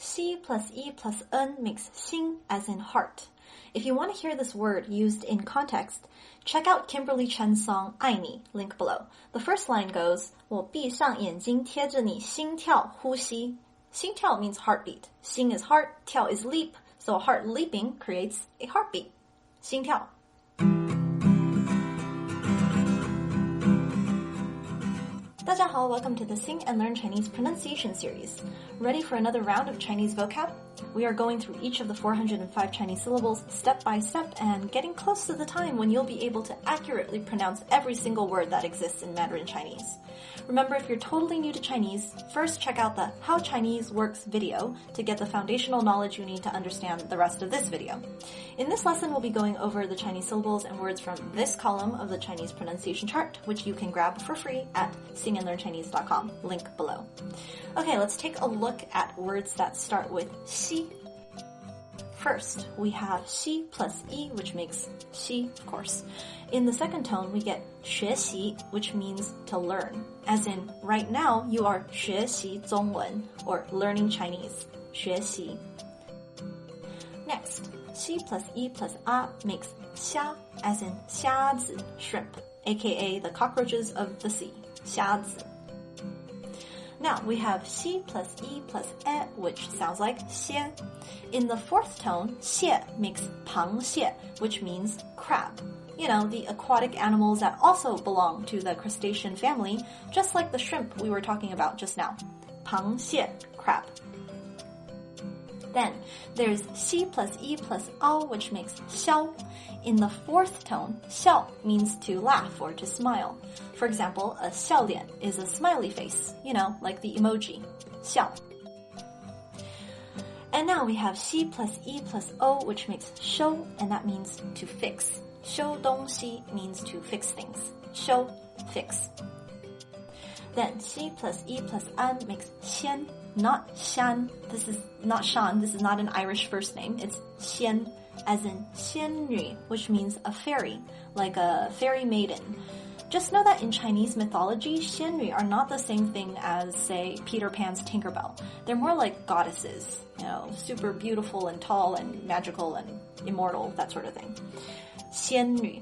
Xi plus E plus N makes xing as in heart. If you want to hear this word used in context, check out Kimberley Chen's song 爱你, link below. The first line goes, 我闭上眼睛贴着你心跳呼吸. 心跳 means heartbeat. 心 is heart, 跳 is leap, so a heart leaping creates a heartbeat. 心跳. Dajiahao, welcome to the Sing and Learn Chinese pronunciation series. Ready for another round of Chinese vocab? We are going through each of the 405 Chinese syllables step by step and getting close to the time when you'll be able to accurately pronounce every single word that exists in Mandarin Chinese. Remember, if you're totally new to Chinese, first check out the How Chinese Works video to get the foundational knowledge you need to understand the rest of this video. In this lesson, we'll be going over the Chinese syllables and words from this column of the Chinese pronunciation chart, which you can grab for free at singandlearnchinese.com, link below. Okay, let's take a look at words that start with xi. First, we have xi plus e, which makes xi, of course. In the second tone, we get 学习, which means to learn. As in, right now, you are 学习中文, or learning Chinese. 学习. Next, xi plus e plus a makes 虾, as in 虾子, shrimp, aka the cockroaches of the sea. 虾子. Now, we have xi plus e plus e, which sounds like 蟹. In the fourth tone, 蟹 makes 螃蟹, which means crab. You know, the aquatic animals that also belong to the crustacean family, just like the shrimp we were talking about just now. 螃蟹, crab. Then, there's xi plus e plus ao, which makes 笑. In the fourth tone, 笑 means to laugh or to smile. For example, a 笑脸 is a smiley face, you know, like the emoji. 笑. And now we have xi plus e plus o, which makes 修, and that means to fix. 修东西 means to fix things. 修, fix. Then xi plus e plus an makes 仙, not Shan. This is not Shan. This is not an Irish first name. It's 仙, as in 仙女, which means a fairy, like a fairy maiden. Just know that in Chinese mythology, 仙女 are not the same thing as, say, Peter Pan's Tinkerbell. They're more like goddesses, you know, super beautiful and tall and magical and immortal, that sort of thing. 仙女.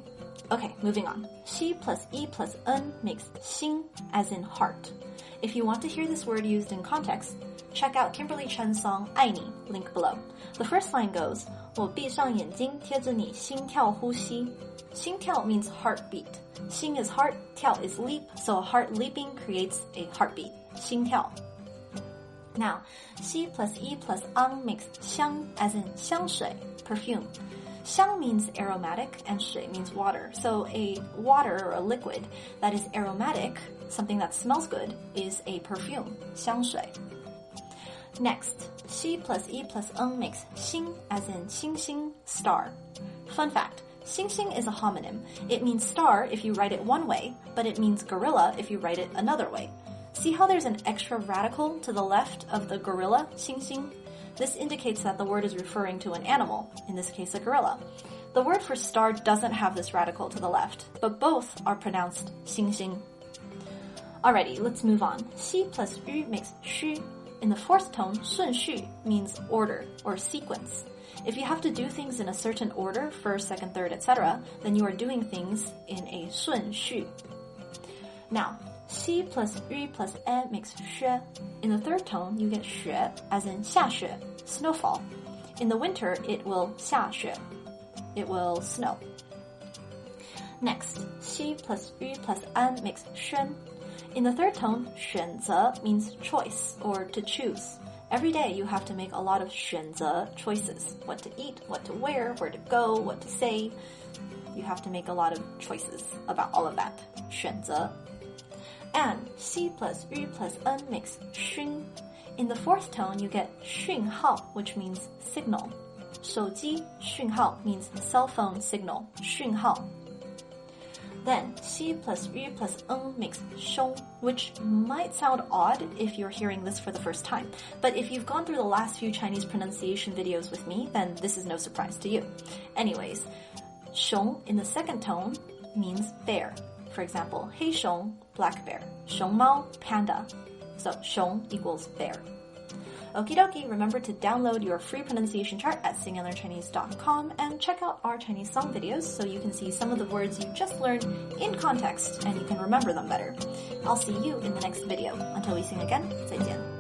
Okay, moving on. Xi plus e plus n makes xing, as in heart. If you want to hear this word used in context, check out Kimberley Chen's song 爱你, link below. The first line goes, 我闭上眼睛贴着你心跳呼吸. 心跳 means heartbeat. 心 is heart, 跳 is leap, so a heart leaping creates a heartbeat. 心跳. Now, xi plus e plus ang makes 香, as in 香水, perfume. 香 means aromatic and 水 means water. So a water or a liquid that is aromatic, something that smells good, is a perfume. 香水. Next, xi plus e plus ng makes 星, as in 星星, star. Fun fact, 星星 is a homonym. It means star if you write it one way, but it means gorilla if you write it another way. See how there's an extra radical to the left of the gorilla, 星星? This indicates that the word is referring to an animal, in this case a gorilla. The word for star doesn't have this radical to the left, but both are pronounced 星星. Alrighty, let's move on. Xi plus yu makes 虚. In the fourth tone, 顺序 means order or sequence. If you have to do things in a certain order, first, second, third, etc., then you are doing things in a 顺序. Now, xi plus yu plus e makes 雪. In the third tone, you get 雪, as in 下雪, snowfall. In the winter, it will 下雪. It will snow. Next, xi plus yu plus an makes 宣. In the third tone, 选择 means choice or to choose. Every day you have to make a lot of 选择 choices. What to eat, what to wear, where to go, what to say. You have to make a lot of choices about all of that. 选择. And xi plus yu plus n makes 熏. In the fourth tone, you get 讯号, which means signal. 手机讯号 means cell phone signal. 讯号. Then, xi plus yu plus ng makes 凶, which might sound odd if you're hearing this for the first time. But if you've gone through the last few Chinese pronunciation videos with me, then this is no surprise to you. Anyways, 熊 in the second tone means bear. For example, 黑熊, black bear. 熊猫, panda. So, 熊 equals bear. Okie dokie, remember to download your free pronunciation chart at singandlearnchinese.com and check out our Chinese song videos so you can see some of the words you just learned in context and you can remember them better. I'll see you in the next video. Until we sing again, 再见.